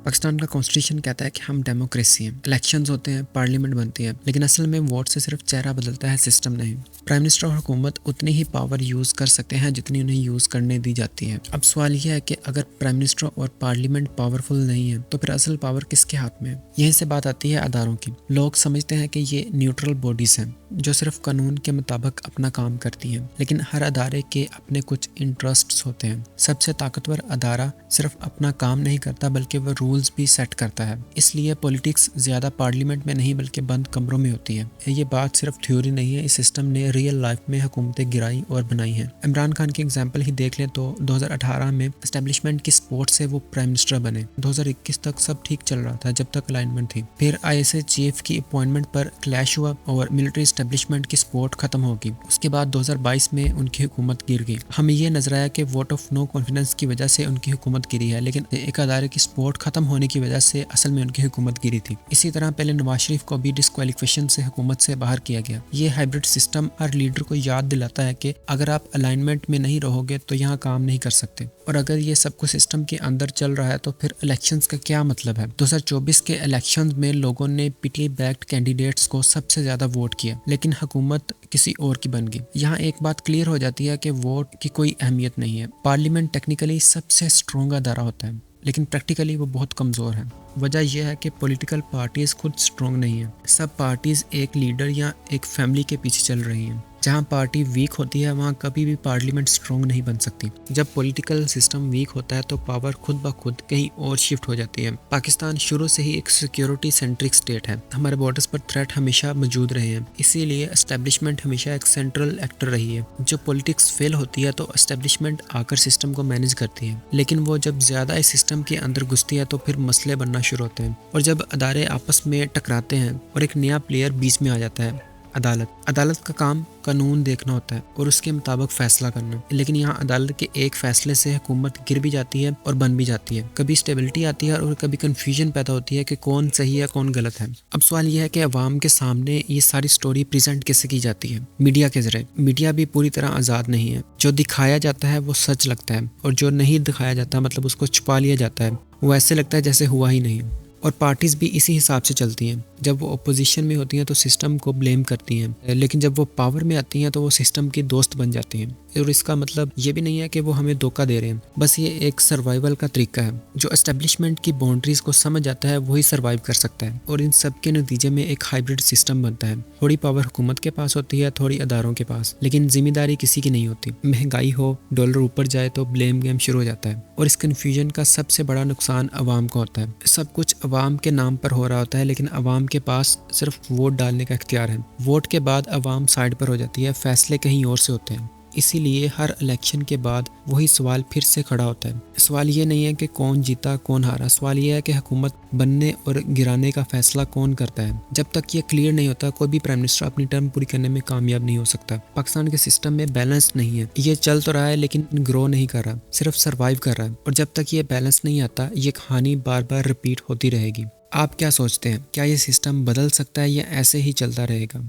پاکستان کا کانسٹیٹیوشن کہتا ہے کہ ہم ڈیموکریسی ہیں، الیکشنز ہوتے ہیں، پارلیمنٹ بنتی ہے، لیکن اصل میں ووٹ سے صرف چہرہ بدلتا ہے، سسٹم نہیں۔ پرائم منسٹر اور حکومت اتنی ہی پاور یوز کر سکتے ہیں جتنی انہیں یوز کرنے دی جاتی ہے۔ اب سوال یہ ہے کہ اگر پرائم منسٹر اور پارلیمنٹ پاورفل نہیں ہے تو پھر اصل پاور کس کے ہاتھ میں ہے؟ یہیں سے بات آتی ہے اداروں کی۔ لوگ سمجھتے ہیں کہ یہ نیوٹرل باڈیز ہیں جو صرف قانون کے مطابق اپنا کام کرتی ہیں، لیکن ہر ادارے کے اپنے کچھ انٹرسٹس ہوتے ہیں۔ سب سے طاقتور ادارہ صرف اپنا کام نہیں کرتا بلکہ وہ رولز بھی سیٹ کرتا ہے۔ اس لیے پولیٹکس زیادہ پارلیمنٹ میں نہیں بلکہ بند کمروں میں ہوتی ہے۔ یہ بات صرف تھیوری نہیں ہے، اس سسٹم نے ریئل لائف میں حکومتیں گرائی اور بنائی ہیں۔ عمران خان کی اگزامپل ہی دیکھ لیں تو 2018 میں اسٹیبلشمنٹ کی سپورٹ سے وہ پرائم منسٹر بنے۔ 2021 تک سب ٹھیک چل رہا تھا جب تک الائنمنٹ تھی۔ پھر ISA چیف کی اپوائنٹمنٹ پر کلیش ہوا اور ملٹری اسٹیبلشمنٹ کی سپورٹ ختم ہوگی۔ اس کے بعد 2022 میں ان کی حکومت گر گئی۔ ہمیں یہ نظر آیا کہ ووٹ آف نو کانفیڈنس کی وجہ سے ان کی حکومت گری ہے، لیکن ایک ادارے کی سپورٹ ختم ہونے کی وجہ سے اصل میں ان کی حکومت گری تھی۔ اسی طرح پہلے نواز شریف کو بھی ڈسکوالیفیکیشن سے حکومت سے باہر کیا گیا۔ یہ ہائبرڈ سسٹم ہر لیڈر کو یاد دلاتا ہے کہ اگر آپ الائنمنٹ میں نہیں رہو گے تو یہاں کام نہیں کر سکتے، اور اگر یہ سب کچھ سسٹم کے اندر چل رہا ہے تو پھر الیکشنز کا کیا مطلب ہے؟ 2024 کے الیکشنز میں لوگوں نے PTI بیکڈ کینڈیڈیٹس کو سب سے زیادہ ووٹ کیا، لیکن حکومت کسی اور کی بن گئی۔ یہاں ایک بات کلیئر ہو جاتی ہے کہ ووٹ کی کوئی اہمیت نہیں ہے۔ پارلیمنٹ ٹیکنیکلی سب سے اسٹرانگ ادارہ ہوتا ہے، لیکن پریکٹیکلی وہ بہت کمزور ہے۔ وجہ یہ ہے کہ پولیٹیکل پارٹیز خود اسٹرانگ نہیں ہیں۔ سب پارٹیز ایک لیڈر یا ایک فیملی کے پیچھے چل رہی ہیں۔ جہاں پارٹی ویک ہوتی ہے وہاں کبھی بھی پارلیمنٹ اسٹرانگ نہیں بن سکتی۔ جب پولیٹیکل سسٹم ویک ہوتا ہے تو پاور خود بخود کہیں اور شفٹ ہو جاتی ہے۔ پاکستان شروع سے ہی ایک سیکیورٹی سینٹرک سٹیٹ ہے۔ ہمارے بارڈرز پر تھریٹ ہمیشہ موجود رہے ہیں، اسی لیے اسٹیبلشمنٹ ہمیشہ ایک سینٹرل ایکٹر رہی ہے۔ جب پولیٹکس فیل ہوتی ہے تو اسٹیبلشمنٹ آ کر سسٹم کو مینیج کرتی ہے، لیکن وہ جب زیادہ اس سسٹم کے اندر گھستی ہے تو پھر مسئلے بننا شروع ہوتے ہیں، اور جب ادارے آپس میں ٹکراتے ہیں اور ایک نیا پلیئر بیچ میں آ جاتا ہے، عدالت کا کام قانون دیکھنا ہوتا ہے اور اس کے مطابق فیصلہ کرنا، لیکن یہاں عدالت کے ایک فیصلے سے حکومت گر بھی جاتی ہے اور بن بھی جاتی ہے۔ کبھی اسٹیبلٹی آتی ہے اور کبھی کنفیوژن پیدا ہوتی ہے کہ کون صحیح ہے کون غلط ہے۔ اب سوال یہ ہے کہ عوام کے سامنے یہ ساری سٹوری پریزنٹ کیسے کی جاتی ہے؟ میڈیا کے ذریعے۔ میڈیا بھی پوری طرح آزاد نہیں ہے۔ جو دکھایا جاتا ہے وہ سچ لگتا ہے، اور جو نہیں دکھایا جاتا مطلب اس کو چھپا لیا جاتا ہے، وہ ایسے لگتا ہے جیسے ہوا ہی نہیں۔ اور پارٹیز بھی اسی حساب سے چلتی ہیں۔ جب وہ اپوزیشن میں ہوتی ہیں تو سسٹم کو بلیم کرتی ہیں، لیکن جب وہ پاور میں آتی ہیں تو وہ سسٹم کی دوست بن جاتی ہیں۔ اور اس کا مطلب یہ بھی نہیں ہے کہ وہ ہمیں دھوکہ دے رہے ہیں، بس یہ ایک سروائیول کا طریقہ ہے۔ جو اسٹیبلشمنٹ کی باؤنڈریز کو سمجھ جاتا ہے وہی سروائیو کر سکتا ہے، اور ان سب کے نتیجے میں ایک ہائبرڈ سسٹم بنتا ہے۔ تھوڑی پاور حکومت کے پاس ہوتی ہے، تھوڑی اداروں کے پاس، لیکن ذمہ داری کسی کی نہیں ہوتی۔ مہنگائی ہو، ڈالر اوپر جائے تو بلیم گیم شروع ہو جاتا ہے، اور اس کنفیوژن کا سب سے بڑا نقصان عوام کو ہوتا ہے۔ سب کچھ عوام کے نام پر ہو رہا ہوتا ہے، لیکن عوام کے پاس صرف ووٹ ڈالنے کا اختیار ہے۔ ووٹ کے بعد عوام سائڈ پر ہو جاتی ہے، فیصلے کہیں اور سے ہوتے ہیں۔ اسی لیے ہر الیکشن کے بعد وہی سوال پھر سے کھڑا ہوتا ہے۔ سوال یہ نہیں ہے کہ کون جیتا کون ہارا، سوال یہ ہے کہ حکومت بننے اور گرانے کا فیصلہ کون کرتا ہے۔ جب تک یہ کلیئر نہیں ہوتا کوئی بھی پرائم منسٹر اپنی ٹرم پوری کرنے میں کامیاب نہیں ہو سکتا۔ پاکستان کے سسٹم میں بیلنس نہیں ہے، یہ چل تو رہا ہے لیکن گرو نہیں کر رہا، صرف سروائیو کر رہا ہے، اور جب تک یہ بیلنس نہیں آتا یہ کہانی بار بار ریپیٹ ہوتی رہے گی۔ آپ کیا سوچتے ہیں؟ کیا یہ سسٹم بدل سکتا ہے یا ایسے ہی چلتا رہے گا؟